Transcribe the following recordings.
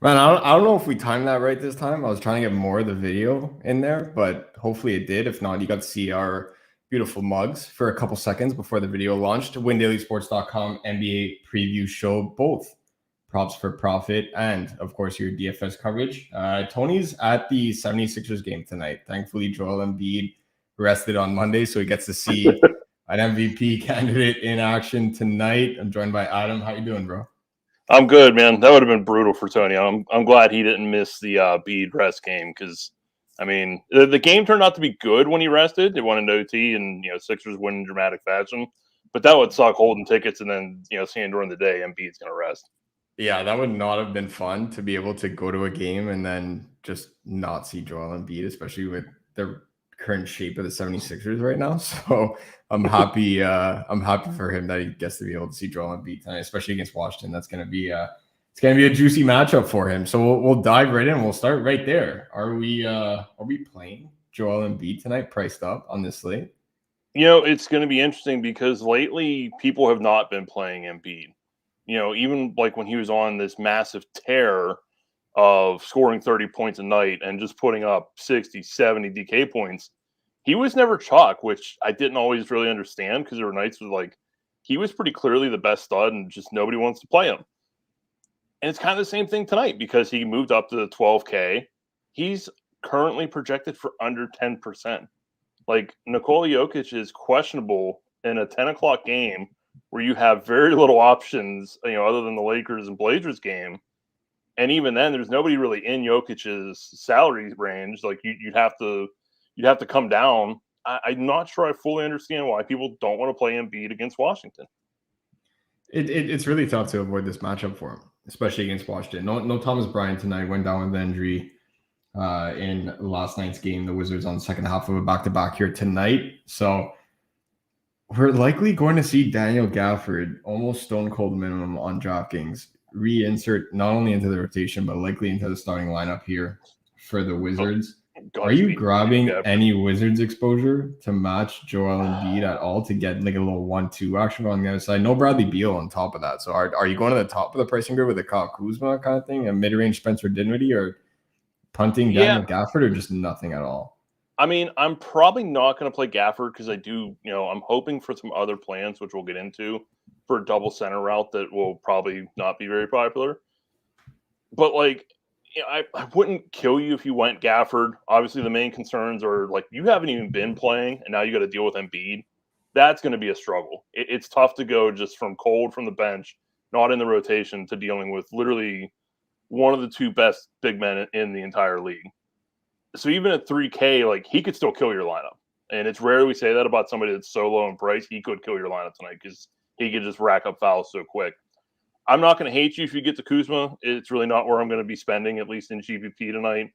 Man, I don't know if we timed that right this time. I was trying to get more of the video in there, but hopefully it did. If not, you got to see our beautiful mugs for a couple seconds before the video launched. WinDailySports.com NBA preview show, both props for profit and, of course, your DFS coverage. Tony's at the 76ers game tonight. Thankfully, Joel Embiid rested on Monday, so he gets to see an MVP candidate in action tonight. I'm joined by Adam. How you doing, bro? I'm good, man. That would have been brutal for Tony. I'm glad he didn't miss the Bede rest game because, I mean, the game turned out to be good when he rested. They won an OT, and Sixers win in dramatic fashion. But that would suck holding tickets and then seeing during the day Embiid's going to rest. Yeah, that would not have been fun to be able to go to a game and then just not see Joel Embiid, especially with the current shape of the 76ers right now. So I'm happy for him that he gets to be able to see Joel Embiid tonight, especially against Washington. That's gonna be a juicy matchup for him. So we'll dive right in. We'll start right there. Are we playing Joel Embiid tonight, priced up on this slate? It's going to be interesting because lately people have not been playing Embiid. Even like when he was on this massive tear of scoring 30 points a night and just putting up 60, 70 DK points, he was never chalk, which I didn't always really understand because there were nights where like he was pretty clearly the best stud and just nobody wants to play him. And it's kind of the same thing tonight because he moved up to the 12K. He's currently projected for under 10%. Like Nikola Jokic is questionable in a 10 o'clock game where you have very little options, other than the Lakers and Blazers game. And even then, there's nobody really in Jokic's salary range. Like you'd have to come down. I'm not sure I fully understand why people don't want to play Embiid against Washington. It's really tough to avoid this matchup for him, especially against Washington. No Thomas Bryant tonight, went down with injury in last night's game. The Wizards on the second half of a back-to-back here tonight. So we're likely going to see Daniel Gafford, almost stone cold minimum on DraftKings, reinsert not only into the rotation, but likely into the starting lineup here for the Wizards. Are you grabbing any Wizards exposure to match Joel Embiid at all to get like a little 1-2 action on the other side? No Bradley Beal on top of that. So are you going to the top of the pricing grid with a Kyle Kuzma kind of thing, a mid-range Spencer Dinwiddie, or punting Daniel Gafford, or just nothing at all? I mean, I'm probably not going to play Gafford because I do, I'm hoping for some other plans, which we'll get into, for a double center route that will probably not be very popular. But like, I wouldn't kill you if you went Gafford. Obviously, the main concerns are like you haven't even been playing, and now you got to deal with Embiid. That's going to be a struggle. It's tough to go just from cold from the bench, not in the rotation, to dealing with literally one of the two best big men in the entire league. So even at 3K, like he could still kill your lineup. And it's rare we say that about somebody that's so low in price. He could kill your lineup tonight because he could just rack up fouls so quick. I'm not going to hate you if you get the Kuzma. It's really not where I'm going to be spending, at least in GPP tonight.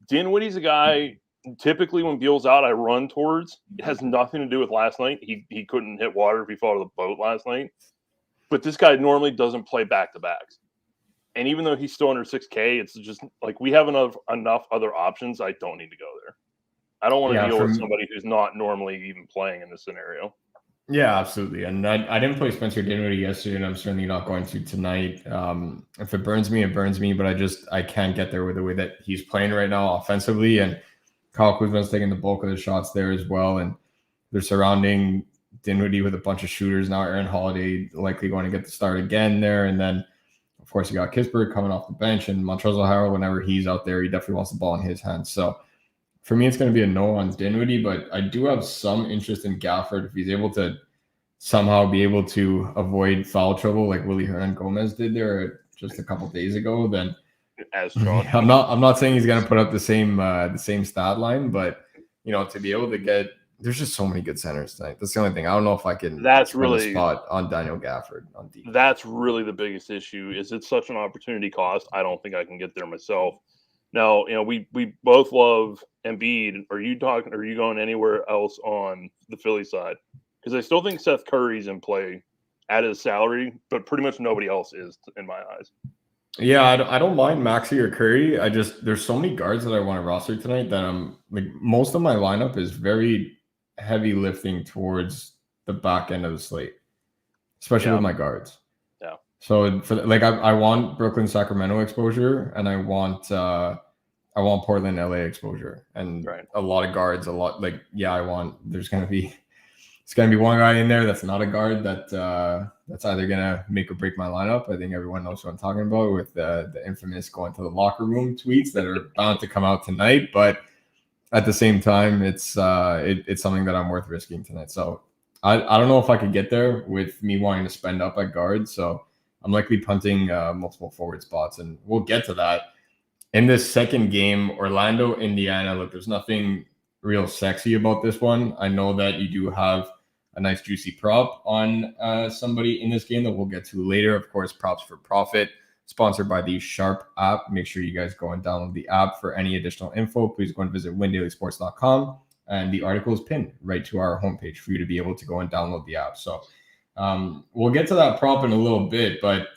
Dinwiddie's a guy, typically when Beal's out, I run towards. It has nothing to do with last night. He couldn't hit water if he fell out of the boat last night. But this guy normally doesn't play back-to-backs. And even though he's still under 6K, it's just like we have enough other options. I don't need to go there. I don't want to deal with somebody who's not normally even playing in this scenario. Yeah, absolutely. And I didn't play Spencer Dinwiddie yesterday, and I'm certainly not going to tonight. If it burns me, it burns me. But I can't get there with the way that he's playing right now offensively. And Kyle Kuzma's taking the bulk of the shots there as well. And they're surrounding Dinwiddie with a bunch of shooters now. Aaron Holiday likely going to get the start again there. And then, of course, you got Kispert coming off the bench, and Montrezl Harrell, whenever he's out there, he definitely wants the ball in his hands. So for me, it's going to be a no on Dinwiddie, but I do have some interest in Gafford if he's able to somehow be able to avoid foul trouble like Willie Hernan-Gomez did there just a couple days ago. Then I'm not saying he's going to put up the same stat line, but to be able to get. There's just so many good centers tonight. That's the only thing. I don't know if I can. That's really a spot on Daniel Gafford on defense. That's really the biggest issue. Is it's such an opportunity cost. I don't think I can get there myself. Now, we both love Embiid. Are you going anywhere else on the Philly side? Because I still think Seth Curry's in play at his salary, but pretty much nobody else is in my eyes. Yeah, I don't mind Maxey or Curry. There's so many guards that I want to roster tonight that I'm like most of my lineup is very heavy lifting towards the back end of the slate, especially with my guards. Yeah. So for like I want Brooklyn Sacramento exposure, and I want Portland LA exposure, and Right. a lot of guards. There's gonna be one guy in there that's not a guard that's either gonna make or break my lineup. I think everyone knows what I'm talking about with the infamous going to the locker room tweets that are bound to come out tonight. But at the same time, it's something that I'm worth risking tonight. So I don't know if I could get there with me wanting to spend up at guard. So I'm likely punting multiple forward spots, and we'll get to that. In this second game, Orlando, Indiana, look, there's nothing real sexy about this one. I know that you do have a nice juicy prop on somebody in this game that we'll get to later. Of course, props for profit, sponsored by the Sharp app. Make sure you guys go and download the app. For any additional info, please go and visit windailysports.com. And the article is pinned right to our homepage for you to be able to go and download the app. So we'll get to that prop in a little bit, but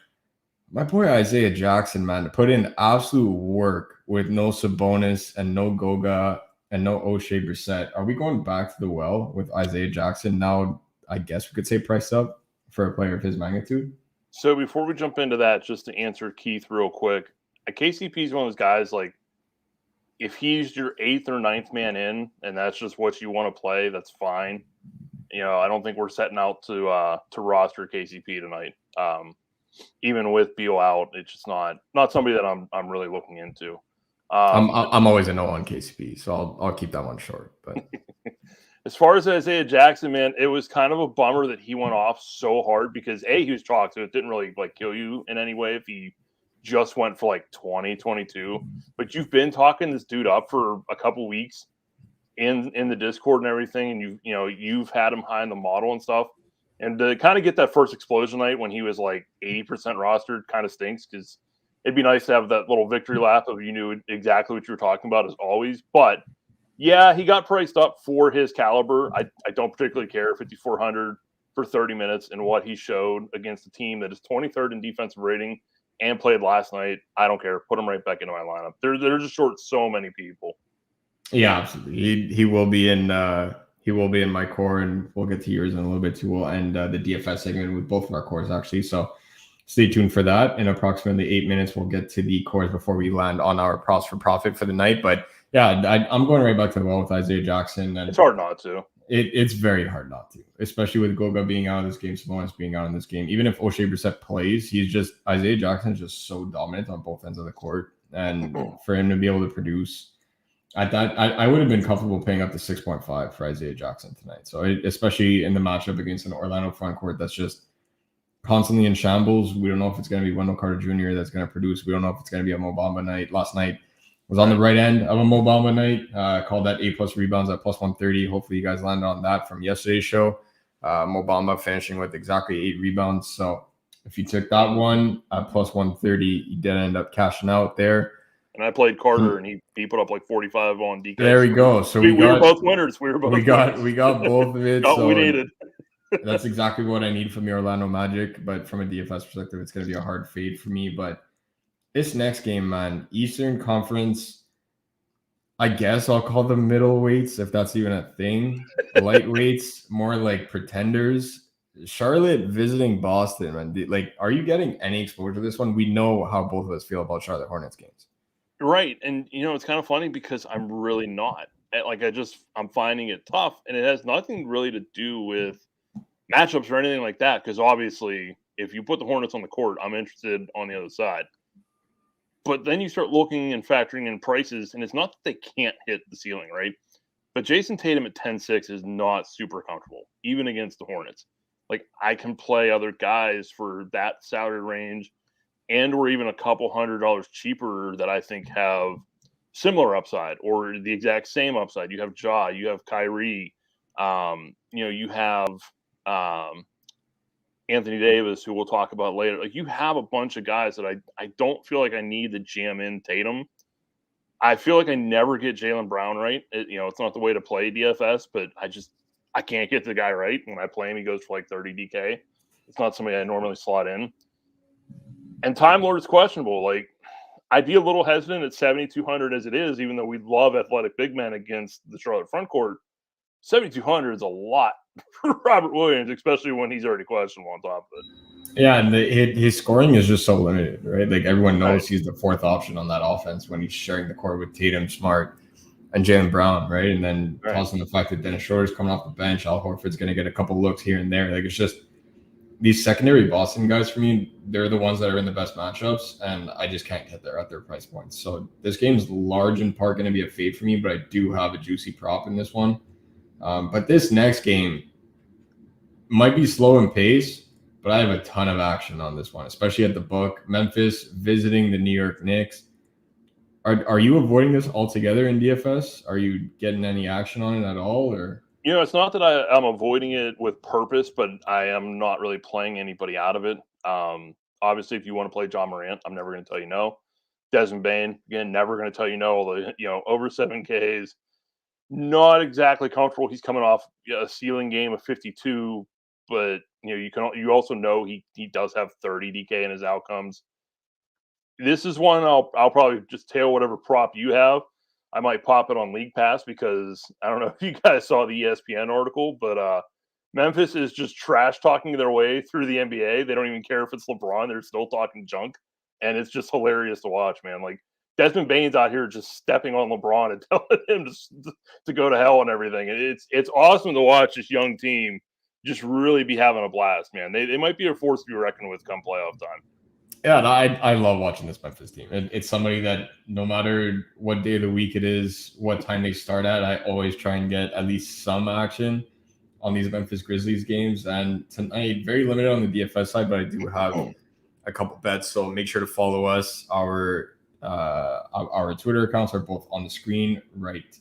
my boy Isaiah Jackson, man, to put in absolute work with no Sabonis and no Goga and no O'Shea Brissett. Are we going back to the well with Isaiah Jackson now? I guess we could say priced up for a player of his magnitude. So before we jump into that, just to answer Keith real quick, KCP is one of those guys, like, if he's your 8th or 9th man in, and that's just what you want to play, that's fine. I don't think we're setting out to roster KCP tonight. Even with Beal out, it's just not somebody that I'm really looking into. I'm always a no on KCP, so I'll keep that one short. But as far as Isaiah Jackson, man, it was kind of a bummer that he went off so hard because he was chalk, so it didn't really kill you in any way if he just went for 20, 22. But you've been talking this dude up for a couple weeks in the Discord and everything, and you've had him high in the model and stuff. And to kind of get that first explosion night when he was 80% rostered kind of stinks, because it'd be nice to have that little victory lap of you knew exactly what you were talking about as always. But yeah, he got priced up for his caliber. I don't particularly care, 5,400 for 30 minutes and what he showed against a team that is 23rd in defensive rating and played last night. I don't care. Put him right back into my lineup. They're just short so many people. Yeah, absolutely. He will be in my core, and we'll get to yours in a little bit too. We'll end the DFS segment with both of our cores actually. So stay tuned for that. In approximately 8 minutes, we'll get to the cores before we land on our props for profit for the night. But yeah, I'm going right back to the well with Isaiah Jackson. And it's hard not to. It's very hard not to, especially with Goga being out of this game, Sabonis being out in this game. Even if O'Shea Brissett plays, Isaiah Jackson is just so dominant on both ends of the court. And for him to be able to produce at that, I would have been comfortable paying up to 6.5 for Isaiah Jackson tonight. So especially in the matchup against an Orlando front court that's just constantly in shambles. We don't know if it's going to be Wendell Carter Jr. that's going to produce. We don't know if it's going to be a Mo Bamba night. Last night was on the right end of a Mo Bamba night. Called that 8+ rebounds at plus 130. Hopefully you guys landed on that from yesterday's show. Mo Bamba finishing with exactly 8 rebounds. So if you took that one at plus 130, you did end up cashing out there. And I played Carter, and he put up 45 on DK. There we go. So we were both winners. We got both of it. So we needed. That's exactly what I need from the Orlando Magic. But from a DFS perspective, it's going to be a hard fade for me. But this next game, man, Eastern Conference, I guess I'll call them middleweights, if that's even a thing. Lightweights, more like pretenders. Charlotte visiting Boston, man. Are you getting any exposure to this one? We know how both of us feel about Charlotte Hornets games. Right. And, it's kind of funny because I'm really not. I'm finding it tough. And it has nothing really to do with matchups or anything like that. Because obviously, if you put the Hornets on the court, I'm interested on the other side. But then you start looking and factoring in prices. And it's not that they can't hit the ceiling, right? But Jason Tatum at 10-6 is not super comfortable, even against the Hornets. I can play other guys for that salary range, and we're even a couple $100 cheaper that I think have similar upside or the exact same upside. You have Ja, you have Kyrie, you have Anthony Davis, who we'll talk about later. You have a bunch of guys that I don't feel like I need to jam in Tatum. I feel like I never get Jaylen Brown right. It's not the way to play DFS, but I can't get the guy right. When I play him, he goes for 30 DK. It's not somebody I normally slot in. And Time Lord is questionable. I'd be a little hesitant at 7,200 as it is, even though we love athletic big men against the Charlotte front court. 7,200 is a lot for Robert Williams, especially when he's already questionable on top of Yeah, and his scoring is just so limited, right? Like everyone knows Right. he's the fourth option on that offense when he's sharing the court with Tatum, Smart, and Jaylen Brown, right? And then Right. tossing the fact that Dennis Schroeder's coming off the bench, Al Horford's going to get a couple looks here and there. Like it's just these secondary Boston guys for me, they're the ones that are in the best matchups, and I just can't get there at their price points. So this game's large in part going to be a fade for me, but I do have a juicy prop in this one. But this next game might be slow in pace, but I have a ton of action on this one, especially at the book. Memphis visiting the New York Knicks. Are you avoiding this altogether in DFS? Are you getting any action on it at all, or? It's not that I'm avoiding it with purpose, but I am not really playing anybody out of it. Obviously, if you want to play John Morant, I'm never going to tell you no. Desmond Bain, again, never going to tell you no. Although over 7Ks, not exactly comfortable. He's coming off a ceiling game of 52, but you also know he does have 30 DK in his outcomes. This is one I'll probably just tail whatever prop you have. I might pop it on League Pass because I don't know if you guys saw the ESPN article, but Memphis is just trash talking their way through the NBA. They don't even care if it's LeBron; they're still talking junk, and it's just hilarious to watch, man. Like Desmond Bane's out here just stepping on LeBron and telling him to go to hell and everything. And it's awesome to watch this young team just really be having a blast, man. They might be a force to be reckoned with come playoff time. Yeah, no, I love watching this Memphis team. It's somebody that no matter what day of the week it is, what time they start at, I always try and get at least some action on these Memphis Grizzlies games. And tonight, very limited on the DFS side, but I do have a couple bets. So make sure to follow us. Our Twitter accounts are both on the screen right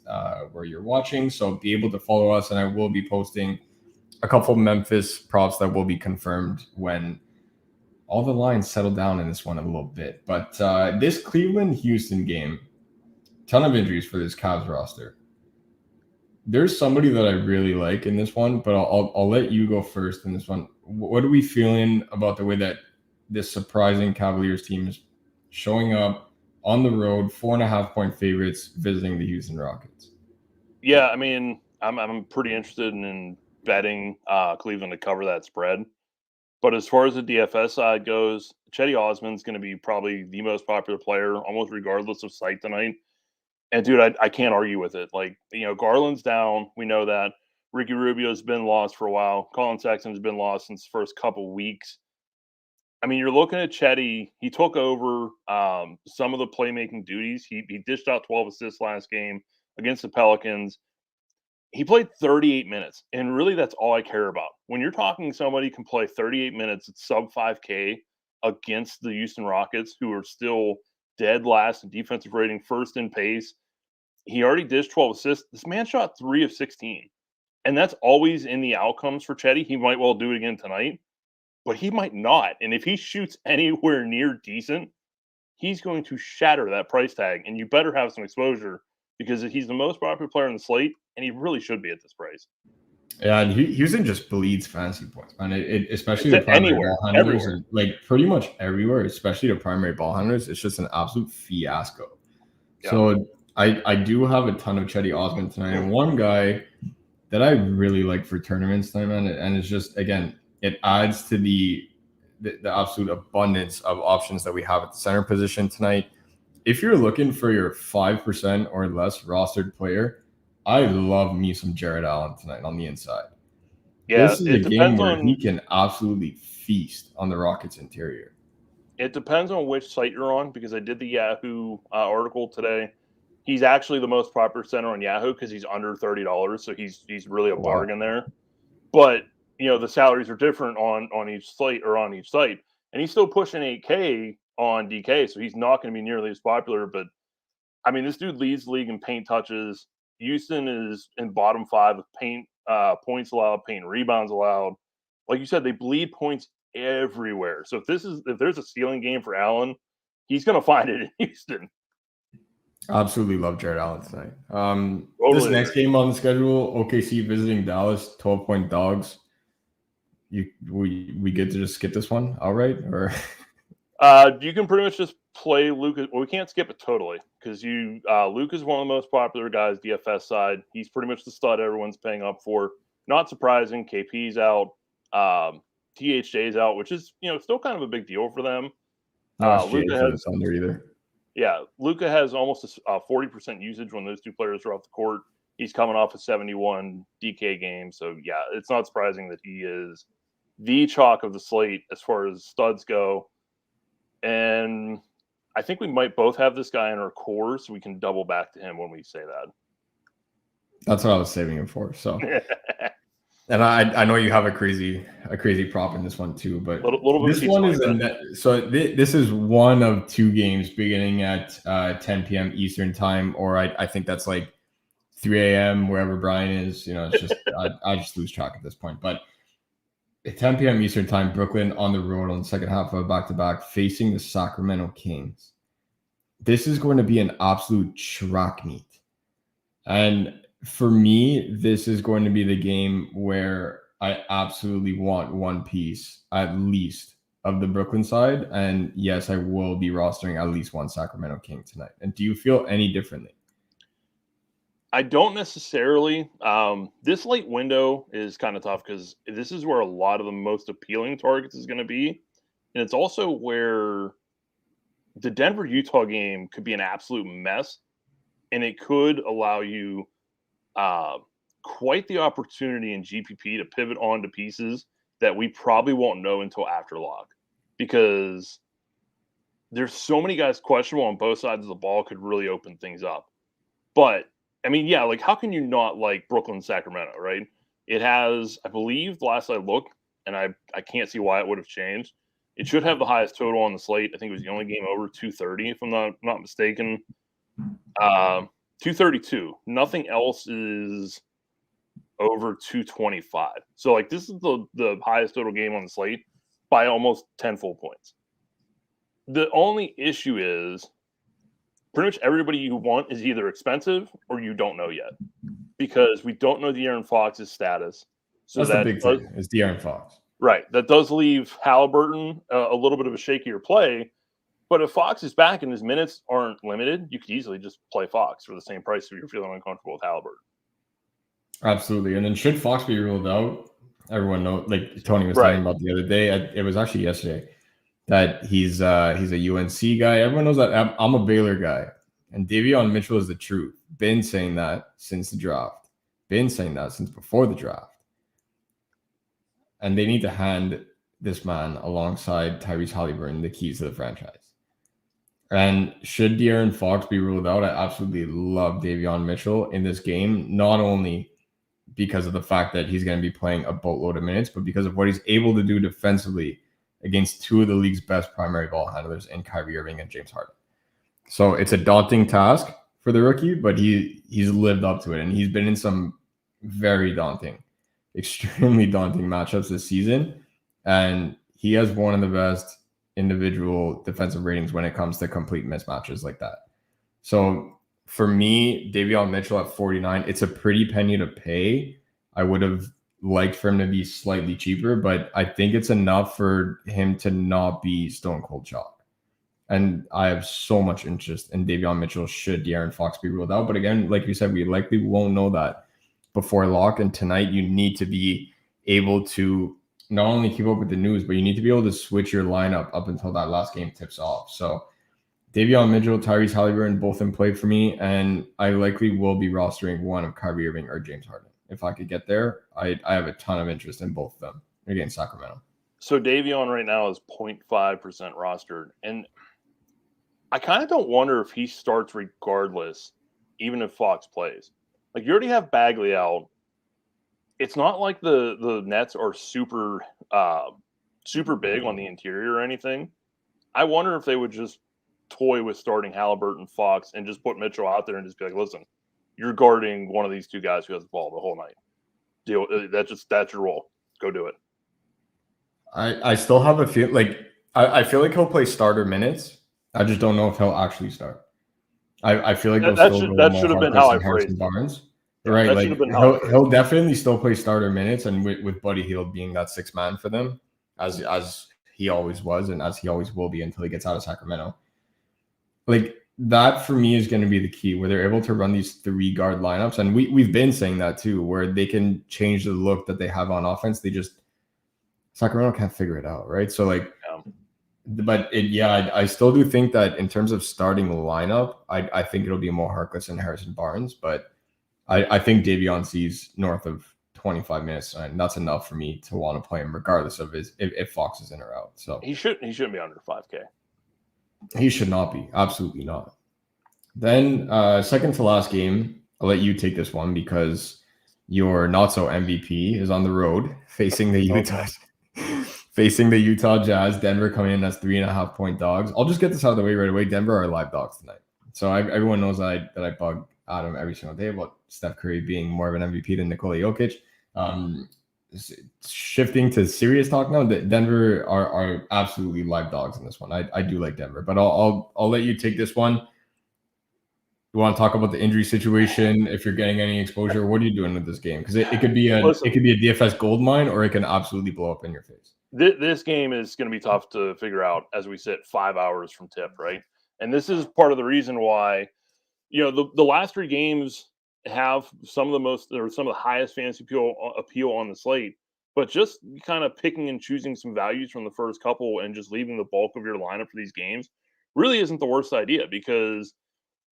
where you're watching. So be able to follow us, and I will be posting a couple of Memphis props that will be confirmed when all the lines settle down in this one a little bit. But this Cleveland-Houston game, ton of injuries for this Cavs roster. There's somebody that I really like in this one, but I'll let you go first in this one. What are we feeling about the way that this surprising Cavaliers team is showing up on the road, 4.5-point favorites visiting the Houston Rockets? Yeah, I mean, I'm pretty interested in betting Cleveland to cover that spread. But as far as the DFS side goes, Chetty Osman's going to be probably the most popular player, almost regardless of site tonight. And dude, I can't argue with it. Like, Garland's down. We know that. Ricky Rubio's been lost for a while. Colin Sexton's been lost since the first couple weeks. I mean, you're looking at Chetty. He took over some of the playmaking duties. He dished out 12 assists last game against the Pelicans. He played 38 minutes, and really that's all I care about. When you're talking somebody can play 38 minutes at sub 5K against the Houston Rockets, who are still dead last in defensive rating, first in pace. He already dished 12 assists. This man shot 3 of 16, and that's always in the outcomes for Chetty. He might well do it again tonight, but he might not. And if he shoots anywhere near decent, he's going to shatter that price tag, and you better have some exposure because he's the most popular player on the slate, and he really should be at this price. Yeah, and Houston just bleeds fantasy points, man. Especially the It's primary anywhere, ball handlers, everywhere. and like pretty much everywhere, especially the primary ball handlers. It's just an absolute fiasco. Yeah. So I do have a ton of Chetty Osman tonight, and one guy that I really like for tournaments tonight, man, and it's just again, it adds to the absolute abundance of options that we have at the center position tonight. If you're looking for your 5% or less rostered player, I love me some Jared Allen tonight on the inside. Yeah, This is a it game depends where he on can absolutely feast on the Rockets interior. which site you're on because I did the Yahoo article today. He's actually the most popular center on Yahoo because he's under $30, so he's really a Oh, wow. bargain there. But the salaries are different on each site and he's still pushing 8K on DK, so he's not going to be nearly as popular. But I mean, this dude leads the league in paint touches. Houston is in bottom 5 of paint points allowed, paint rebounds allowed. Like you said, they bleed points everywhere. So if there's a ceiling game for Allen, he's going to find it in Houston. Absolutely love Jared Allen tonight. This Totally next agree. game on the schedule, OKC visiting Dallas, 12-point dogs. We get to just skip this one outright, or You can pretty much just play Luka. Well, we can't skip it totally because Luke is one of the most popular guys DFS side. He's pretty much the stud everyone's paying up for. Not surprising. KP's out. THJ's out, which is, still kind of a big deal for them. Luka has under either. Yeah, Luka has almost a 40% usage when those two players are off the court. He's coming off a 71 DK game. So, yeah, it's not surprising that he is the chalk of the slate as far as studs go. And I think we might both have this guy in our core, so we can double back to him when we say that. That's what I was saving him for. So, and I know you have a crazy prop in this one too, but little bit this one is this is one of two games beginning at 10 p.m. Eastern time, or I think that's like 3 a.m. wherever Brian is. It's just I just lose track at this point. But at 10 p.m. Eastern time, Brooklyn on the road on the second half of a back-to-back facing the Sacramento Kings. This is going to be an absolute track meet. And for me, this is going to be the game where I absolutely want one piece, at least, of the Brooklyn side. And yes, I will be rostering at least one Sacramento King tonight. And do you feel any differently? I don't necessarily. This late window is kind of tough because this is where a lot of the most appealing targets is going to be. And it's also where the Denver-Utah game could be an absolute mess. And it could allow you quite the opportunity in GPP to pivot onto pieces that we probably won't know until after lock, because there's so many guys questionable on both sides of the ball could really open things up. But I mean, yeah, like how can you not like Brooklyn, Sacramento, right? It has, I believe, the last I looked, and I can't see why it would have changed. It should have the highest total on the slate. I think it was the only game over 230, if I'm not mistaken. 232. Nothing else is over 225. So like this is the highest total game on the slate by almost 10 full points. The only issue is pretty much everybody you want is either expensive or you don't know yet, because we don't know De'Aaron Fox's status. So that's the big thing is De'Aaron Fox. Right. That does leave Halliburton a little bit of a shakier play. But if Fox is back and his minutes aren't limited, you could easily just play Fox for the same price if you're feeling uncomfortable with Halliburton. Absolutely. And then should Fox be ruled out, everyone knows, like Tony was talking about the other day, it was actually yesterday, that he's a UNC guy. Everyone knows that I'm a Baylor guy. And Davion Mitchell is the truth. Been saying that since the draft. Been saying that since before the draft. And they need to hand this man alongside Tyrese Halliburton the keys to the franchise. And should De'Aaron Fox be ruled out, I absolutely love Davion Mitchell in this game, not only because of the fact that he's going to be playing a boatload of minutes, but because of what he's able to do defensively against two of the league's best primary ball handlers in Kyrie Irving and James Harden. So it's a daunting task for the rookie, but he's lived up to it. And he's been in some very daunting, extremely daunting matchups this season. And he has one of the best individual defensive ratings when it comes to complete mismatches like that. So for me, Davion Mitchell at 49, it's a pretty penny to pay. I would have liked for him to be slightly cheaper, but I think it's enough for him to not be stone cold chalk. And I have so much interest in Davion Mitchell should De'Aaron Fox be ruled out. But again, like you said, we likely won't know that before lock. And tonight you need to be able to not only keep up with the news, but you need to be able to switch your lineup up until that last game tips off. So Davion Mitchell, Tyrese Halliburton, both in play for me. And I likely will be rostering one of Kyrie Irving or James Harden. If I could get there, I have a ton of interest in both of them against Sacramento. So Davion right now is 0.5% rostered. And I kind of don't wonder if he starts regardless, even if Fox plays. Like you already have Bagley out. It's not like the Nets are super big on the interior or anything. I wonder if they would just toy with starting Halliburton, Fox, and just put Mitchell out there and just be like, listen, you're guarding one of these two guys who has the ball the whole night. That's your role. Go do it. I still have a feel like I feel like he'll play starter minutes. I just don't know if he'll actually start. I feel like that should have been how I phrased it. Barnes. Right, like he'll definitely still play starter minutes, and with Buddy Hield being that sixth man for them, as he always was, and as he always will be until he gets out of Sacramento. Like that for me is going to be the key, where they're able to run these 3 guard lineups, and we've been saying that too, where they can change the look that they have on offense. They just Sacramento can't figure it out, right? So like, Yeah. but I still do think that in terms of starting lineup, I think it'll be more Harkless and Harrison Barnes, but I think Davion sees north of 25 minutes, and that's enough for me to want to play him, regardless of if Fox is in or out. So he shouldn't be under 5K. He should not be. Absolutely not. Then second to last game, I'll let you take this one because your not so MVP is on the road facing the Utah facing the Utah Jazz. Denver coming in as 3.5-point dogs. I'll just get this out of the way right away. Denver are live dogs tonight. So everyone knows that I bug Adam every single day about Steph Curry being more of an MVP than Nikola Jokic. Shifting to serious talk now, Denver are absolutely live dogs in this one. I do like Denver, but I'll let you take this one. You want to talk about the injury situation? If you're getting any exposure, what are you doing with this game? Because it could be a DFS gold mine, or it can absolutely blow up in your face. This game is going to be tough to figure out as we sit 5 hours from tip, right? And this is part of the reason why, the last 3 games have some of the highest fantasy appeal on the slate, but just kind of picking and choosing some values from the first couple and just leaving the bulk of your lineup for these games really isn't the worst idea, because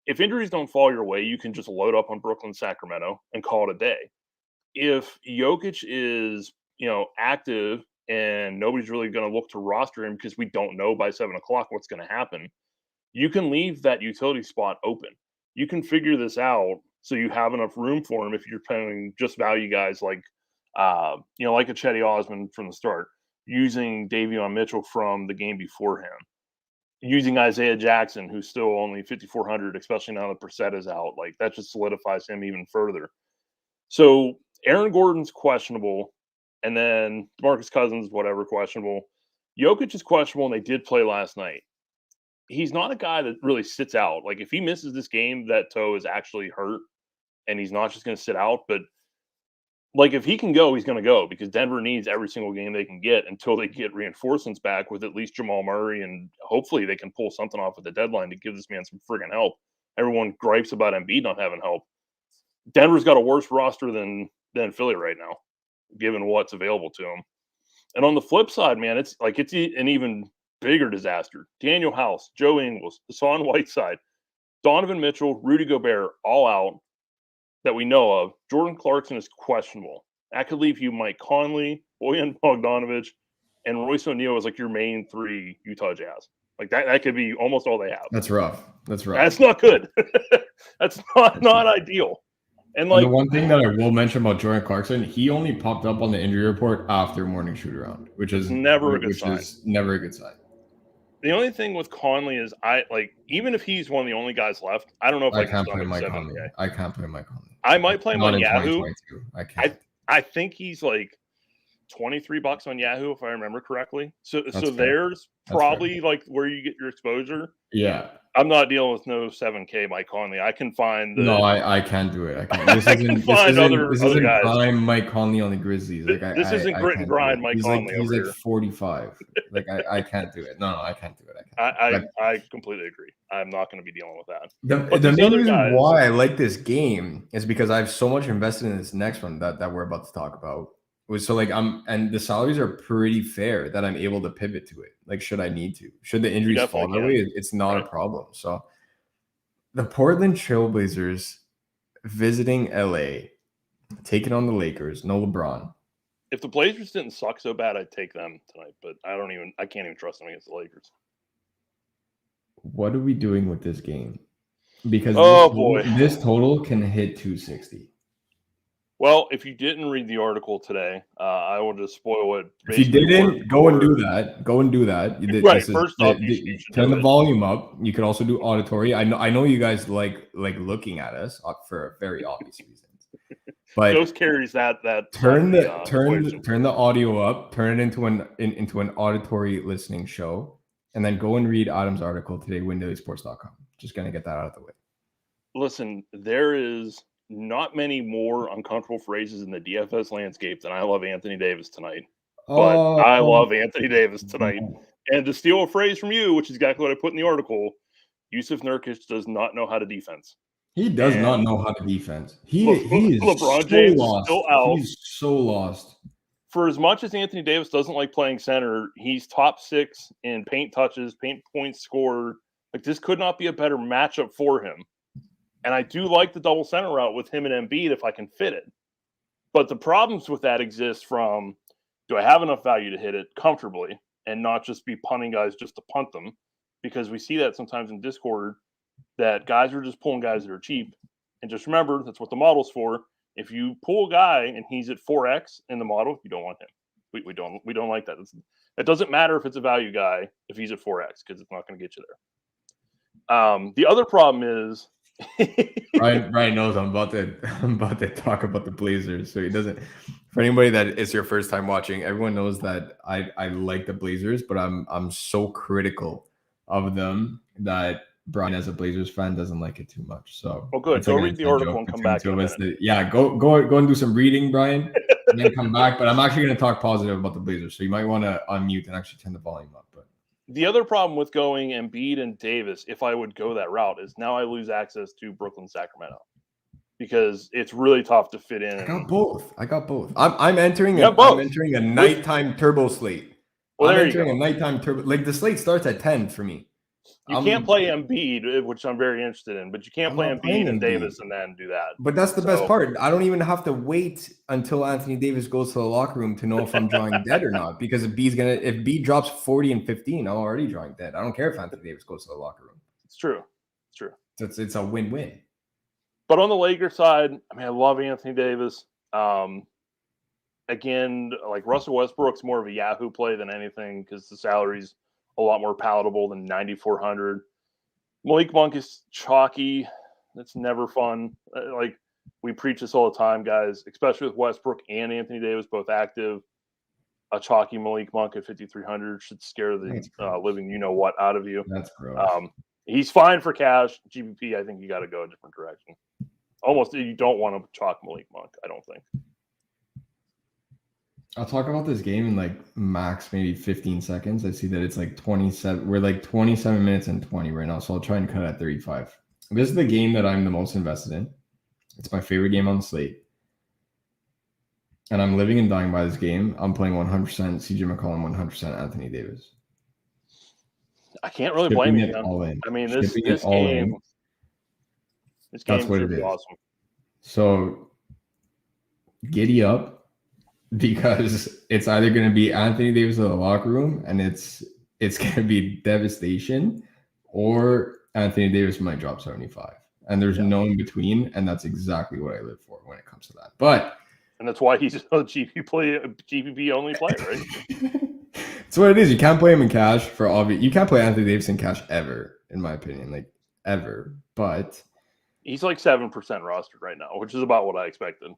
if injuries don't fall your way, you can just load up on Brooklyn, Sacramento, and call it a day. If Jokic is, active and nobody's really going to look to roster him because we don't know by 7 o'clock what's going to happen, you can leave that utility spot open. You can figure this out so you have enough room for him if you're paying just value guys like a Chetty Osman from the start, using Davion Mitchell from the game before him, using Isaiah Jackson, who's still only 5,400, especially now that Brissett is out. Like, that just solidifies him even further. So Aaron Gordon's questionable, and then DeMarcus Cousins, whatever, questionable. Jokic is questionable, and they did play last night. He's not a guy that really sits out. Like, if he misses this game, that toe is actually hurt, and he's not just going to sit out. But, like, if he can go, he's going to go, because Denver needs every single game they can get until they get reinforcements back with at least Jamal Murray, and hopefully they can pull something off at the deadline to give this man some friggin' help. Everyone gripes about Embiid not having help. Denver's got a worse roster than Philly right now, given what's available to them. And on the flip side, man, it's an even bigger disaster. Daniel House, Joe Ingles, Hassan Whiteside, Donovan Mitchell, Rudy Gobert, all out that we know of. Jordan Clarkson is questionable. That could leave you Mike Conley, Bojan Bogdanovic, and Royce O'Neal as like your main 3 Utah Jazz. Like that could be almost all they have. That's rough. That's not good. That's not ideal. And the one thing that I will mention about Jordan Clarkson, he only popped up on the injury report after morning shoot around, which is never a good sign. The only thing with Conley is even if he's one of the only guys left, I don't know if I can't play Mike Conley. I can't play Mike Conley. I might play him on Yahoo. I can't. I think he's like $23 on Yahoo, if I remember correctly. So there's probably like where you get your exposure. Yeah. I'm not dealing with no 7K Mike Conley. I can find I can't do it. This isn't guys. Prime Mike Conley on the Grizzlies. This isn't grit and grind Mike Conley. He's like 45. I can't do it. No, I can't do it. I completely agree. I'm not going to be dealing with that. The main reason why I like this game is because I have so much invested in this next one that we're about to talk about. And the salaries are pretty fair that I'm able to pivot to it. Like, should I need to? Should the injuries fall that way? It's not a problem. So the Portland Trailblazers visiting LA, taking on the Lakers, no LeBron. If the Blazers didn't suck so bad, I'd take them tonight, but I can't even trust them against the Lakers. What are we doing with this game? Because this total can hit 260. Well, if you didn't read the article today, I will just spoil it. If you didn't, go and do that. Right. First off, turn the volume up. You could also do auditory. I know you guys like looking at us for very obvious reasons. But Ghost carries that. Turn the audio up. Turn it into an auditory listening show, and then go and read Adam's article today. WinDailySports.com. Just gonna get that out of the way. Listen, there is not many more uncomfortable phrases in the DFS landscape than I love Anthony Davis tonight. But I love Anthony Davis tonight. And to steal a phrase from you, which is exactly what I put in the article, Yusuf Nurkic does not know how to defense. He does not know how to defense. He is LeBron so James lost. still out. He's so lost. for as much as Anthony Davis doesn't like playing center, he's top 6 in paint touches, paint points scored. Like, this could not be a better matchup for him. And I do like the double center route with him and Embiid if I can fit it. But the problems with that exist from, do I have enough value to hit it comfortably and not just be punting guys just to punt them? Because we see that sometimes in Discord, that guys are just pulling guys that are cheap. And just remember, that's what the model's for. If you pull a guy and he's at 4x in the model, you don't want him. We don't like that. It doesn't matter if it's a value guy if he's at 4x, because it's not going to get you there. The other problem is Ryan knows I'm about to talk about the Blazers, so he doesn't. For anybody that is your first time watching, everyone knows that I like the Blazers, but I'm so critical of them that Brian, as a Blazers fan, doesn't like it too much. So, well, good. Go read the article and come back. Yeah, go and do some reading, Brian, and then come back. But I'm actually going to talk positive about the Blazers, so you might want to unmute and actually turn the volume up. But the other problem with going Embiid and Davis, if I would go that route, is now I lose access to Brooklyn, Sacramento, because it's really tough to fit in. I got both. I'm entering a nighttime turbo slate. Well, I'm entering a nighttime turbo. Like, the slate starts at 10 for me. You can't play Embiid, which I'm very interested in, but you can't play Embiid and Davis and then do that. But that's the best part. I don't even have to wait until Anthony Davis goes to the locker room to know if I'm drawing dead or not. Because if B drops 40 and 15, I'm already drawing dead. I don't care if Anthony Davis goes to the locker room. It's true. It's a win-win. But on the Lakers side, I mean, I love Anthony Davis. Again, like, Russell Westbrook's more of a Yahoo play than anything, because the salary's a lot more palatable than 9,400. Malik Monk is chalky. That's never fun. Like, we preach this all the time, guys, especially with Westbrook and Anthony Davis both active. A chalky Malik Monk at 5,300 should scare the living you-know-what out of you. That's gross. He's fine for cash. GPP, I think you got to go a different direction. Almost, you don't want to chalk Malik Monk, I don't think. I'll talk about this game in like max maybe 15 seconds. I see that it's like 27. We're like 27 minutes and 20 right now, so I'll try and cut at 35. This is the game that I'm the most invested in. It's my favorite game on the slate. And I'm living and dying by this game. I'm playing 100% CJ McCollum, 100% Anthony Davis. I can't really blame you. I mean, this game that's what it is. Awesome. So giddy up, because it's either going to be Anthony Davis in the locker room and it's going to be devastation, or Anthony Davis might drop 75. And there's no in between, and that's exactly what I live for when it comes to that. And that's why he's a GPP only player, right? That's what it is. You can't play him in cash for obvious. You can't play Anthony Davis in cash ever, in my opinion, like ever. But he's like 7% rostered right now, which is about what I expected.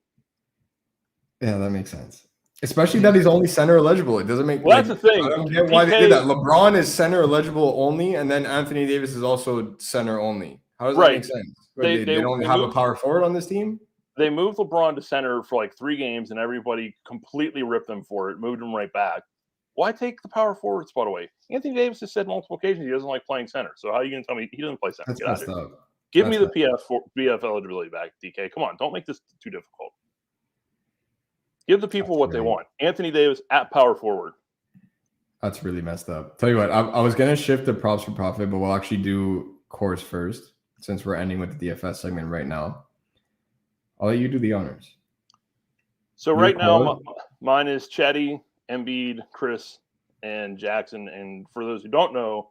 Yeah, that makes sense. Especially that he's only center eligible. It doesn't make. Well, that's the thing. I don't get why they did that. LeBron is center eligible only, and then Anthony Davis is also center only. How does that make sense? They don't have a power forward on this team? They moved LeBron to center for like 3 games, and everybody completely ripped them for it, moved him right back. Why take the power forward spot away? Anthony Davis has said multiple occasions he doesn't like playing center. So how are you going to tell me he doesn't play center? That's messed up. Give me the BF eligibility back, DK. Come on, don't make this too difficult. Give the people what they want. Anthony Davis at power forward. That's really messed up. Tell you what, I was going to shift to props for profit, but we'll actually do course first, since we're ending with the DFS segment right now. I'll let you do the honors. So right now, mine is Chetty, Embiid, Chris, and Jackson. And for those who don't know,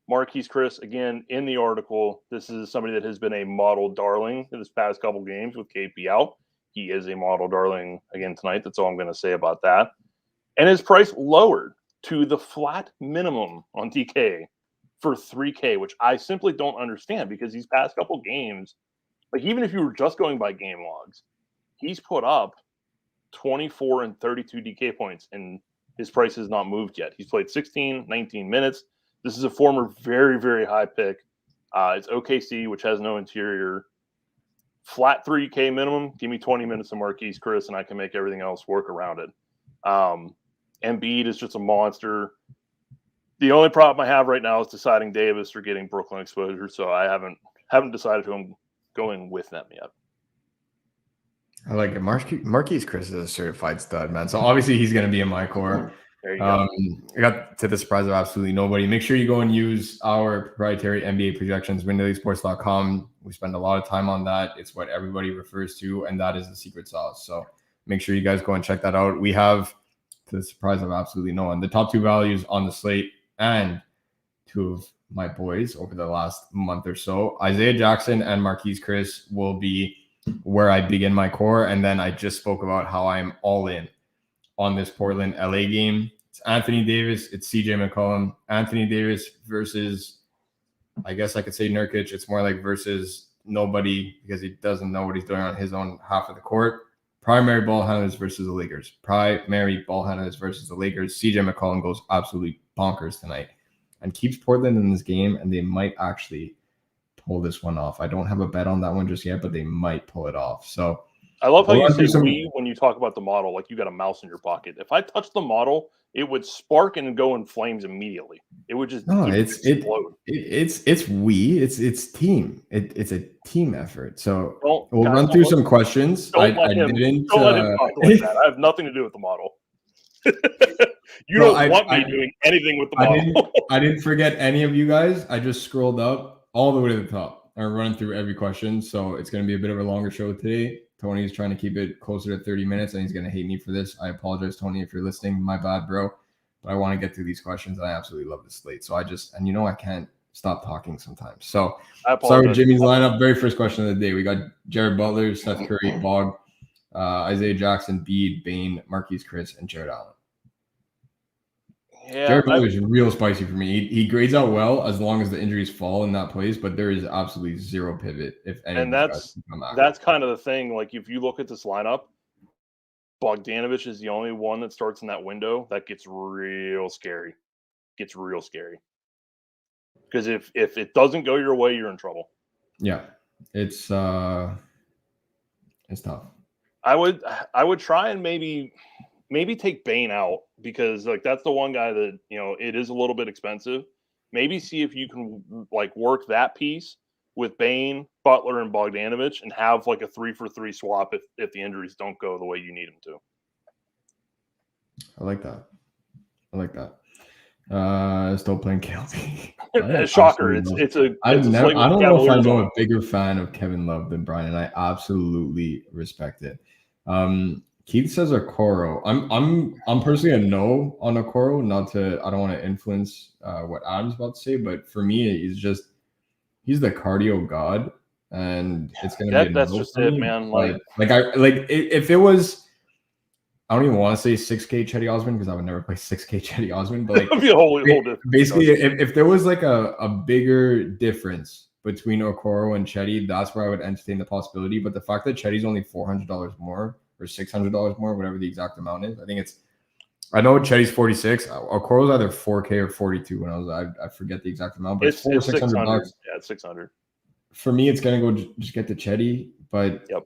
Marquise Chris, again, in the article, this is somebody that has been a model darling in this past couple games with KP out. He is a model darling again tonight. That's all I'm going to say about that. And his price lowered to the flat minimum on DK for 3K, which I simply don't understand, because these past couple games, like, even if you were just going by game logs, he's put up 24 and 32 DK points, and his price has not moved yet. He's played 16, 19 minutes. This is a former very, very high pick. It's OKC, which has no interior. Flat 3K minimum. Give me 20 minutes of Marquise Chris, and I can make everything else work around it. Embiid is just a monster. The only problem I have right now is deciding Davis or getting Brooklyn exposure, so I haven't decided who I'm going with them yet. I like it. Marquise Chris is a certified stud, man. So obviously he's going to be in my core. There you go. I got to the surprise of absolutely nobody. Make sure you go and use our proprietary NBA projections, WinDailySports.com. We spend a lot of time on that. It's what everybody refers to, and that is the secret sauce. So make sure you guys go and check that out. We have, to the surprise of absolutely no one, the top 2 values on the slate, and 2 of my boys over the last month or so. Isaiah Jackson and Marquise Chris will be where I begin my core. And then I just spoke about how I'm all in on this Portland LA game. It's Anthony Davis. It's CJ McCollum. Anthony Davis versus, I guess I could say Nurkic. It's more like versus nobody because he doesn't know what he's doing on his own half of the court. Primary ball handlers versus the Lakers. Primary ball handlers versus the Lakers. CJ McCollum goes absolutely bonkers tonight and keeps Portland in this game, and they might actually pull this one off. I don't have a bet on that one just yet, but they might pull it off. So I love how you say we when you talk about the model, like you got a mouse in your pocket. If I touch the model, it would spark and go in flames immediately. It would just explode. It's we. It's team. It's a team effort. So we'll run through some questions. Don't let him talk like that. I have nothing to do with the model. You don't want me doing anything with the model. I didn't forget any of you guys. I just scrolled up all the way to the top. I'm running through every question, so it's going to be a bit of a longer show today. Tony's trying to keep it closer to 30 minutes, and he's going to hate me for this. I apologize, Tony, if you're listening. My bad, bro. But I want to get through these questions, and I absolutely love the slate. So I can't stop talking sometimes. So sorry, Jimmy's lineup. Very first question of the day. We got Jared Butler, Seth Curry, Bog, Isaiah Jackson, Bede, Bane, Marquise Chris, and Jared Allen. Yeah, Jared Butler is real spicy for me. He grades out well as long as the injuries fall in that place, but there is absolutely zero pivot if any. And that's kind of the thing. Like if you look at this lineup, Bogdanovich is the only one that starts in that window. That gets real scary. Because if it doesn't go your way, you're in trouble. Yeah, it's tough. I would try and maybe take Bane out because like that's the one guy that it is a little bit expensive. Maybe see if you can like work that piece with Bane, Butler, and Bogdanovich and have like a 3-for-3 swap if the injuries don't go the way you need them to. I like that. Still playing KLB. Shocker! I don't know if I know a bigger fan of Kevin Love than Brian, and I absolutely respect it. Keith says Okoro. I'm personally a no on Okoro. I don't want to influence what Adam's about to say, but for me, he's the cardio god, and it's gonna be that's just it, man. If it was. I don't even want to say 6K Chetty Osman because I would never play 6K Chetty Osman. But like, basically, if there was like a bigger difference between Okoro and Chetty, that's where I would entertain the possibility. But the fact that Chetty's only $400 more or $600 more, whatever the exact amount is, I know Chetty's 46. Okoro's either 4K or 42. When I forget the exact amount, but it's $600. Yeah, it's 600. For me, it's gonna go just get the Chetty, but yep.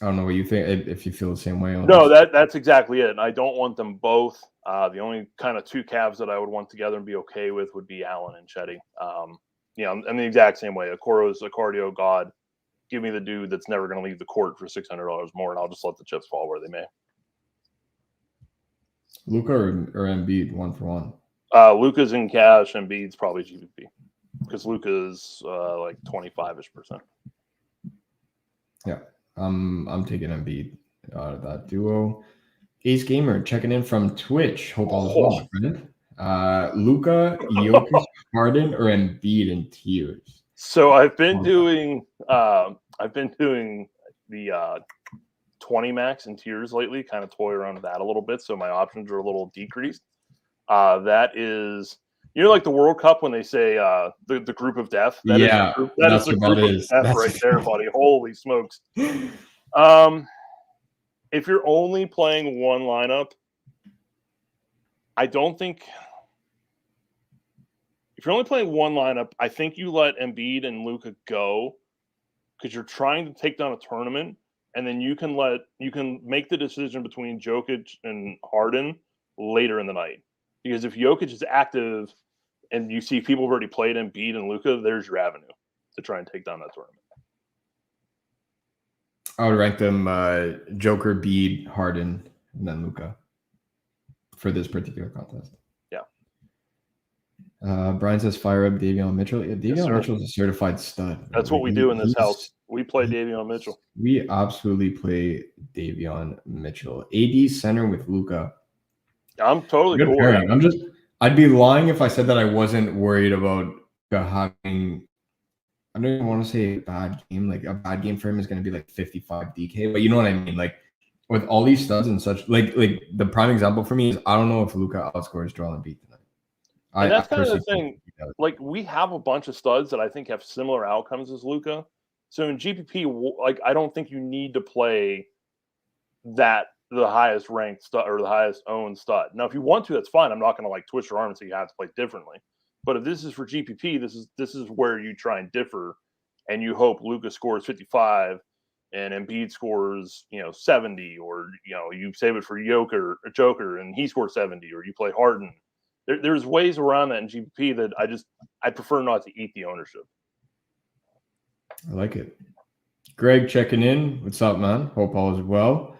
I don't know what you think, if you feel the same way. No, that's exactly it. I don't want them both. The only kind of two Cavs that I would want together and be okay with would be Allen and Chetty. I'm the exact same way. Okoro's a cardio god. Give me the dude that's never going to leave the court for $600 more, and I'll just let the chips fall where they may. Luka or Embiid, 1-for-1? Luka's in cash, Embiid's probably GPP because Luka's like 25-ish%. Yeah. I'm taking Embiid out of that duo. Ace Gamer checking in from Twitch. Hope all is well, friend. Luka, Jokic, Harden, or Embiid in tiers? So I've been doing the 20 max in tiers lately. Kind of toy around with that a little bit, so my options are a little decreased. That is. Like the World Cup when they say the group of death? That is the group of death right there, buddy. Holy smokes. If you're only playing one lineup, I think you let Embiid and Luka go because you're trying to take down a tournament, and then you can make the decision between Jokic and Harden later in the night. Because if Jokic is active and you see people have already played Embiid and Luka, there's your avenue to try and take down that tournament. I would rank them Joker, Bede, Harden, and then Luka for this particular contest. Yeah. Brian says fire up Davion Mitchell. Yeah, Davion Mitchell is a certified stud. That's what we do in this house. We play Davion Mitchell. We absolutely play Davion Mitchell. AD center with Luka. I'm totally cool with that. I'd be lying if I said that I wasn't worried about having, I don't even want to say a bad game. Like a bad game for him is going to be like 55 DK, but you know what I mean? Like with all these studs and such, like the prime example for me is I don't know if Luka outscores Joel Embiid tonight. And that's kind of the thing. Like we have a bunch of studs that I think have similar outcomes as Luka. So in GPP, like I don't think you need to play the highest ranked stud or the highest owned stud. Now, if you want to, that's fine. I'm not going to like twist your arm and say you have to play differently. But if this is for GPP, this is where you try and differ, and you hope Luka scores 55 and Embiid scores 70, or you save it for Joker and he scores 70, or you play Harden. There's ways around that in GPP that I prefer not to eat the ownership. I like it. Greg checking in. What's up, man? Hope all is well.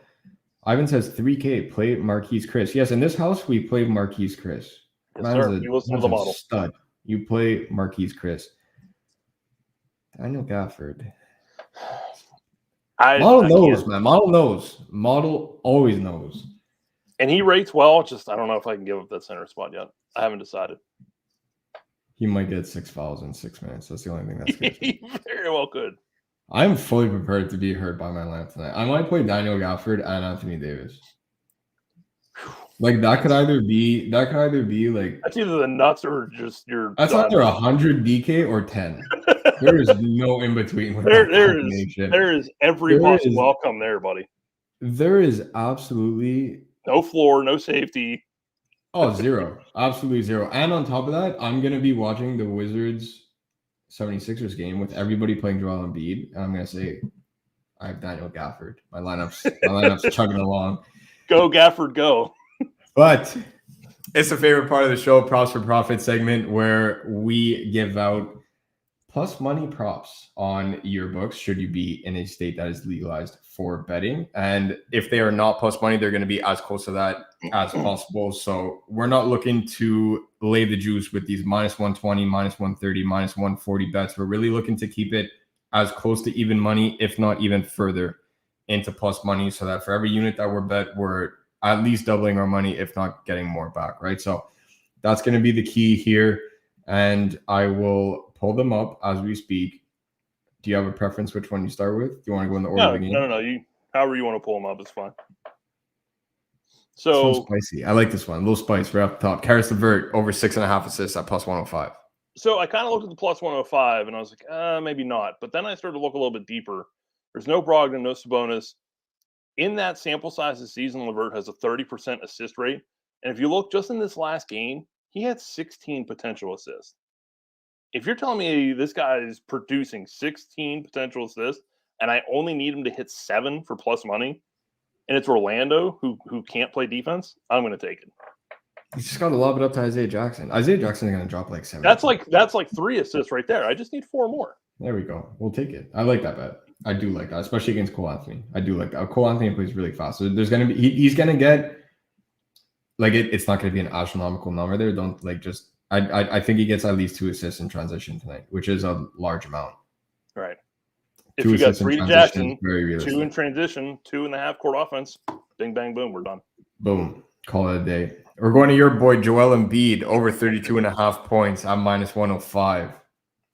Ivan says 3K, play Marquise Chris. Yes, in this house, we play Marquise Chris. Yes, sir. You listen to the model. Stud. You play Marquise Chris. Daniel Gafford. Model knows, man. Model knows. Model always knows. And he rates well. Just I don't know if I can give up that center spot yet. I haven't decided. He might get 6 fouls in 6 minutes. That's the only thing that's good. He very well could. I'm fully prepared to be hurt by my lineup tonight. I might play Daniel Gafford and Anthony Davis. Like that could either be like that's either the nuts or just your. That's either 100 DK or 10. There is no in between. There is every possible outcome there, buddy. There is absolutely no floor, no safety. Oh, zero. Absolutely zero. And on top of that, I'm going to be watching the Wizards 76ers game with everybody playing Joel Embiid. And I'm going to say, I have Daniel Gafford. My lineup's chugging along. Go, Gafford, go. But it's a favorite part of the show, Props for Profit segment, where we give out plus money props on your books should you be in a state that is legalized for betting. And if they are not plus money, they're going to be as close to that as possible. So we're not looking to lay the juice with these minus 120, minus 130, minus 140 bets. We're really looking to keep it as close to even money, if not even further into plus money, so that for every unit that we're bet, we're at least doubling our money, if not getting more back, right? So that's going to be the key here. And I will pull them up as we speak. Do you have a preference which one you start with? Do you want to go in the order of the game? No. You however you want to pull them up, it's fine. So this one's spicy. I like this one. A little spice right off the top. Karis LeVert over 6.5 assists at plus 105. So I kind of looked at the plus 105 and I was like, maybe not. But then I started to look a little bit deeper. There's no Brogdon, no Sabonis. In that sample size this season, LeVert has a 30% assist rate. And if you look just in this last game, he had 16 potential assists. If you're telling me this guy is producing 16 potential assists and I only need him to hit 7 for plus money, and it's Orlando who can't play defense, I'm going to take it. You just got to lob it up to Isaiah Jackson. Isaiah Jackson is going to drop like 7. That's like 3 assists right there. I just need 4 more. There we go. We'll take it. I like that bet. I do like that, especially against Cole Anthony. I do like that. Cole Anthony plays really fast. So there's going to be he's going to get like it's not going to be an astronomical number there. Don't like just I think he gets at least 2 assists in transition tonight, which is a large amount. Right. If you got 3 to Jackson, 2 in transition, 2.5 court offense, bing, bang, boom, we're done. Boom. Call it a day. We're going to your boy Joel Embiid over 32.5 points at minus 105.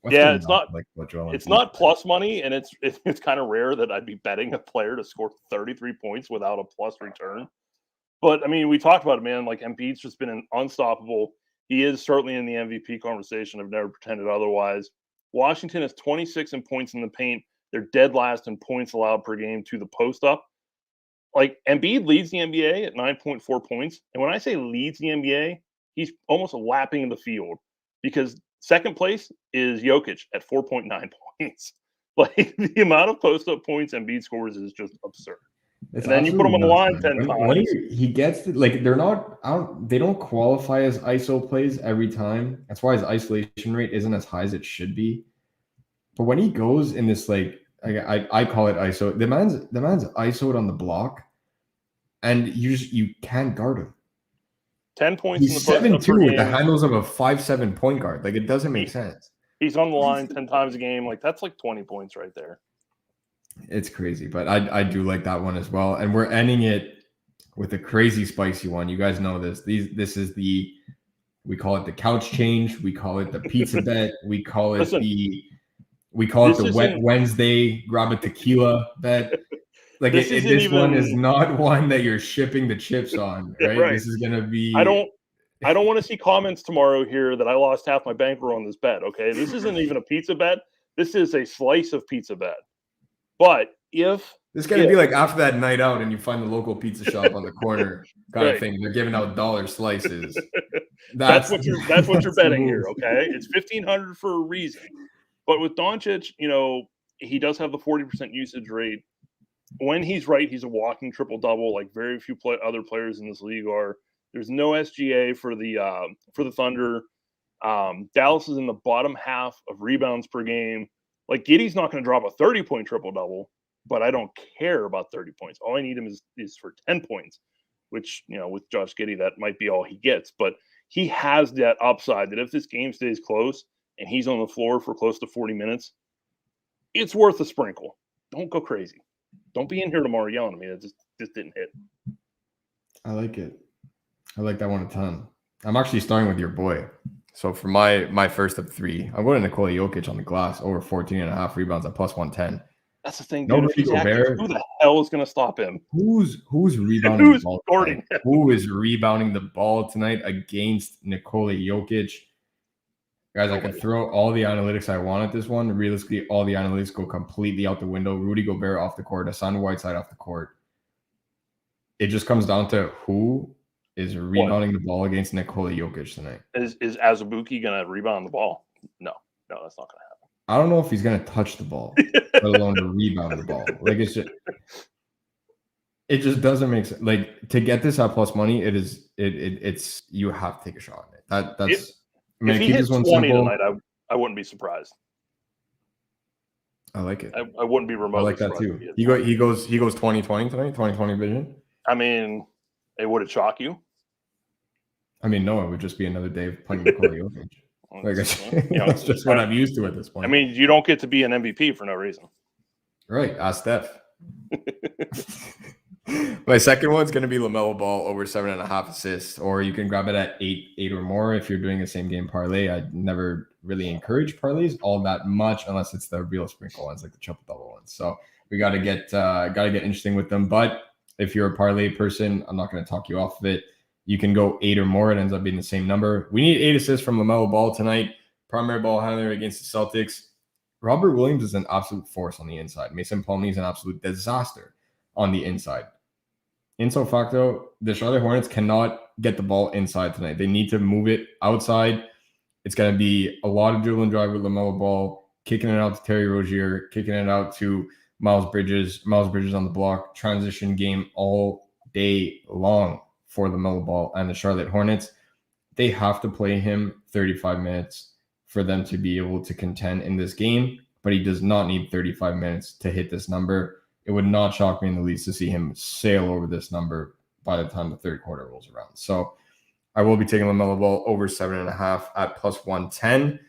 It's not plus money, and it's kind of rare that I'd be betting a player to score 33 points without a plus return. But I mean, we talked about it, man. Like Embiid's just been unstoppable. He is certainly in the MVP conversation. I've never pretended otherwise. Washington is 26 in points in the paint. They're dead last in points allowed per game to the post up. Like Embiid leads the NBA at 9.4 points. And when I say leads the NBA, he's almost lapping the field because second place is Jokic at 4.9 points. Like the amount of post up points Embiid scores is just absurd. And then you put him on the line 10 times. When he gets like they don't qualify as ISO plays every time. That's why his isolation rate isn't as high as it should be. But when he goes in this like I call it ISO. The man's ISO'd on the block, and you can't guard him. 10 points He's in the 7'2" with the game. handles of a 5'7" point guard. Like, it doesn't make sense. He's on the line 10 times a game. Like, that's like 20 points right there. It's crazy, but I do like that one as well. And we're ending it with a crazy spicy one. You guys know this. This is we call it the couch change. We call it the pizza bet. We call it the wet Wednesday grab a tequila bet. Like, this one is not one that you're shipping the chips on, right? Right. This is gonna be. I don't want to see comments tomorrow here that I lost half my bankroll on this bet. Okay, this isn't even a pizza bet. This is a slice of pizza bet. But if this going to be like after that night out and you find the local pizza shop on the corner kind of thing, they're giving out dollar slices. That's what you're betting here. Okay, it's $1,500 for a reason. But with Doncic, he does have the 40% usage rate. When he's right, he's a walking triple double, like very few other players in this league are. There's no SGA for the Thunder. Dallas is in the bottom half of rebounds per game. Like, Giddey's not going to drop a 30-point triple-double, but I don't care about 30 points. All I need him is for 10 points, which, with Josh Giddey, that might be all he gets. But he has that upside that if this game stays close and he's on the floor for close to 40 minutes, it's worth a sprinkle. Don't go crazy. Don't be in here tomorrow yelling at me. That just didn't hit. I like it. I like that one a ton. I'm actually starting with your boy. So for my first of three, I'm going to Nikola Jokic on the glass over 14.5 rebounds at plus 110. That's the thing, dude. Who the hell is going to stop him? Who's rebounding the ball tonight? Who is rebounding the ball tonight against Nikola Jokic? Guys, I can throw all the analytics I want at this one. Realistically, all the analytics go completely out the window. Rudy Gobert off the court, Hassan Whiteside off the court. It just comes down to who is rebounding the ball against Nikola Jokic tonight. Is Azubuike going to rebound the ball? No, that's not going to happen. I don't know if he's going to touch the ball, let alone to rebound the ball. Like, it just doesn't make sense. Like, to get this at plus money, it's you have to take a shot at it. That's if he hits 20 tonight, I wouldn't be surprised. I like it. I wouldn't be remotely. I like that too. He goes 20-20 tonight, 20-20 vision. I mean, it would it shock you? I mean, no, it would just be another day of playing Nikola Jokic. That's just what I'm used to at this point. I mean, you don't get to be an MVP for no reason. Right. Ask Steph. My second one's going to be LaMelo Ball over 7.5 assists, or you can grab it at 8 or more if you're doing a same game parlay. I never really encourage parlays all that much unless it's the real sprinkle ones, like the triple double ones. So we got to get interesting with them. But if you're a parlay person, I'm not going to talk you off of it. You can go 8 or more. It ends up being the same number. We need 8 assists from LaMelo Ball tonight. Primary ball handler against the Celtics. Robert Williams is an absolute force on the inside. Mason Plumlee is an absolute disaster on the inside. In so facto, the Charlotte Hornets cannot get the ball inside tonight. They need to move it outside. It's going to be a lot of dribble and drive with LaMelo Ball, kicking it out to Terry Rozier, kicking it out to Miles Bridges. Miles Bridges on the block. Transition game all day long for LaMelo Ball and the Charlotte Hornets. They have to play him 35 minutes for them to be able to contend in this game, but he does not need 35 minutes to hit this number. It would not shock me in the least to see him sail over this number by the time the third quarter rolls around. So I will be taking LaMelo Ball over 7.5 at plus 110.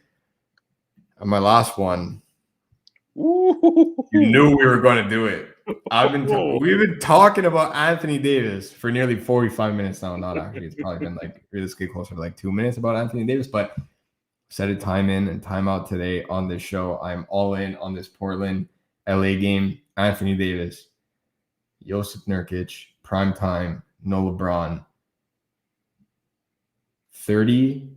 And my last one, you knew we were going to do it. We've been talking about Anthony Davis for nearly 45 minutes now. Not actually, it's probably been like realistically closer to like 2 minutes about Anthony Davis, but set a time in and time out today on this show. I'm all in on this Portland LA game. Anthony Davis, Jusuf Nurkic, prime time, no LeBron. 30,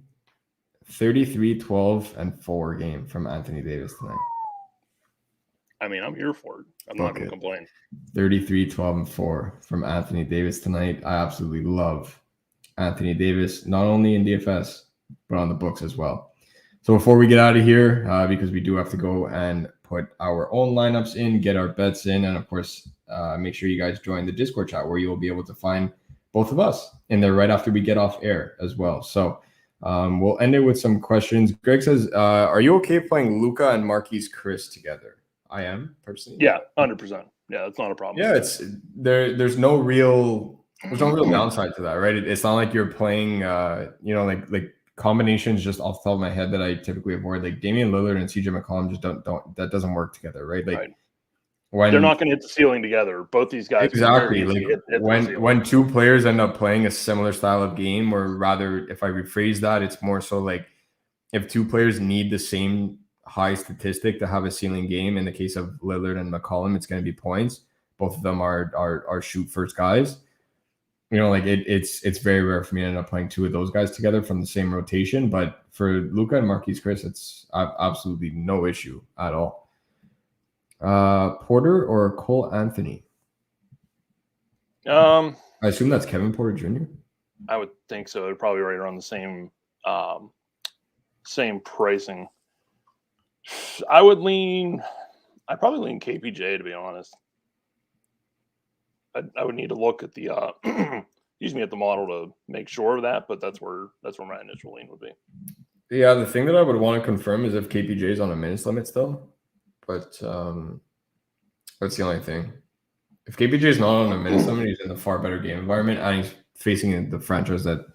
33, 12, and 4 game from Anthony Davis tonight. I mean, I'm here for it. I'm not going to complain. 33, 12, and 4 from Anthony Davis tonight. I absolutely love Anthony Davis, not only in DFS, but on the books as well. So before we get out of here, because we do have to go and put our own lineups in, get our bets in, and of course, make sure you guys join the Discord chat where you will be able to find both of us in there right after we get off air as well. So we'll end it with some questions. Greg says, are you okay playing Luka and Marquise Chris together? I am personally. Yeah, 100%. Yeah, that's not a problem. Yeah, it's there's no real downside to that, right? It's not like you're playing like combinations just off the top of my head that I typically avoid. Like Damian Lillard and CJ McCollum just don't that doesn't work together, right? Like right. when they're not going to hit the ceiling together. Both these guys exactly like hit when two players end up playing a similar style of game, or rather, if I rephrase that, it's more so like if two players need the same high statistic to have a ceiling game. In the case of Lillard and McCollum, it's going to be points. Both of them are shoot first guys. Like it's very rare for me to end up playing two of those guys together from the same rotation. But for Luka and Marquise Chris, it's absolutely no issue at all. Porter or Cole Anthony? I assume that's Kevin Porter Jr. I would think so. They're probably right around the same pricing. I'd probably lean KPJ, to be honest. I would need to look at the at the model to make sure of that, but that's where my initial lean would be. Yeah, the thing that I would want to confirm is if KPJ is on a minutes limit still, but that's the only thing. If KPJ is not on a minutes limit, he's in a far better game environment, and he's facing the franchise that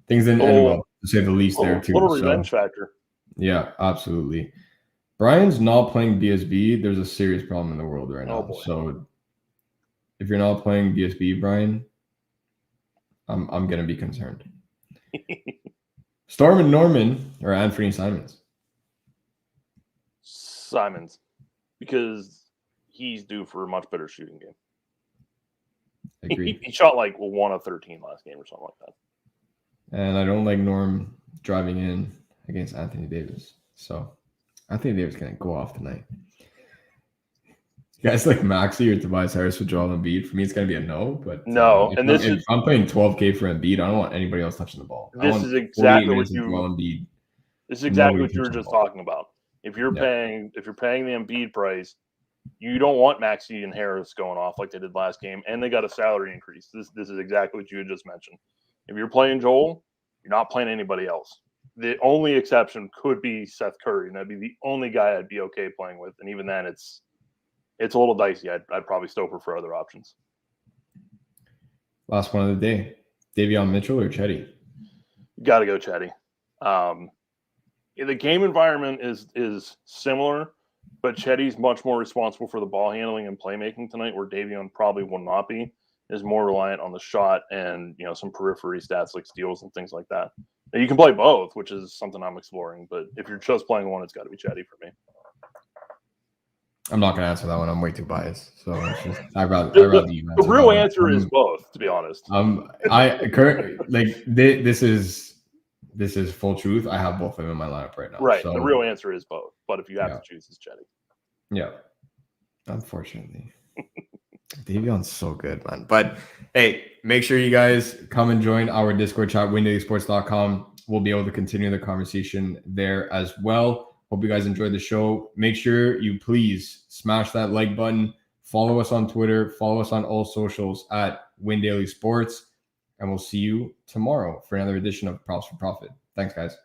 things didn't end well, to say the least. There too, little revenge factor. Yeah, absolutely. Brian's not playing BSB. There's a serious problem in the world right now. So if you're not playing BSB, Brian, I'm gonna be concerned. Storm and Norman or Anthony Simons? Simons, because he's due for a much better shooting game. Agreed. He shot like 1 of 13 last game or something like that. And I don't like Norm driving in against Anthony Davis. So Anthony Davis is going to go off tonight. You guys like Maxey or Tobias Harris with Joel Embiid? For me, it's going to be a no. But no, if I'm paying $12K for Embiid, I don't want anybody else touching the ball. This is exactly what you were just talking about. If you're paying the Embiid price, you don't want Maxey and Harris going off like they did last game, and they got a salary increase. This is exactly what you had just mentioned. If you're playing Joel, you're not playing anybody else. The only exception could be Seth Curry, and that'd be the only guy I'd be okay playing with. And even then, it's a little dicey. I'd probably still prefer other options. Last one of the day: Davion Mitchell or Chetty? Got to go Chetty. The game environment is similar, but Chetty's much more responsible for the ball handling and playmaking tonight, where Davion probably will not be. Is more reliant on the shot and some periphery stats like steals and things like that. Now, you can play both, which is something I'm exploring. But if you're just playing one, it's got to be Chetty for me. I'm not going to answer that one. I'm way too biased. So I'd rather you answer. The real answer is both, to be honest. This is full truth. I have both of them in my lineup right now. Right. So, the real answer is both. But if you have to choose, it's Chetty. Yeah. Unfortunately. Davion's so good, man. But hey, make sure you guys come and join our Discord chat, windailysports.com. We'll be able to continue the conversation there as well. Hope you guys enjoyed the show. Make sure you please smash that like button. Follow us on Twitter. Follow us on all socials at Win Daily Sports. And we'll see you tomorrow for another edition of Props for Profit. Thanks, guys.